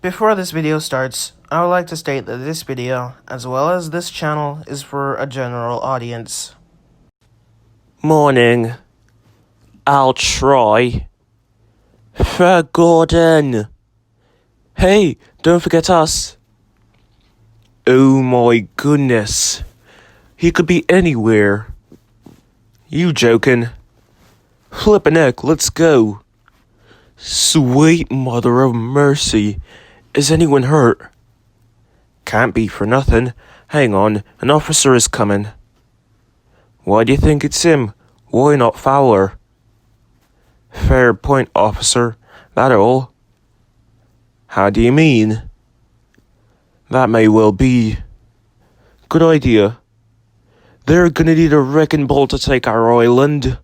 Before this video starts, I would like to state that this video, as well as this channel, is for a general audience. Morning. I'll try. Fair Gordon. Hey, don't forget us. Oh my goodness. He could be anywhere. You joking? Flippin' heck, let's go. Sweet mother of mercy. Is anyone hurt? Can't be for nothing. Hang on, an officer is coming. Why do you think it's him? Why not Fowler? Fair point, officer. That all? How do you mean? That may well be. Good idea. They're gonna need a wrecking ball to take our island.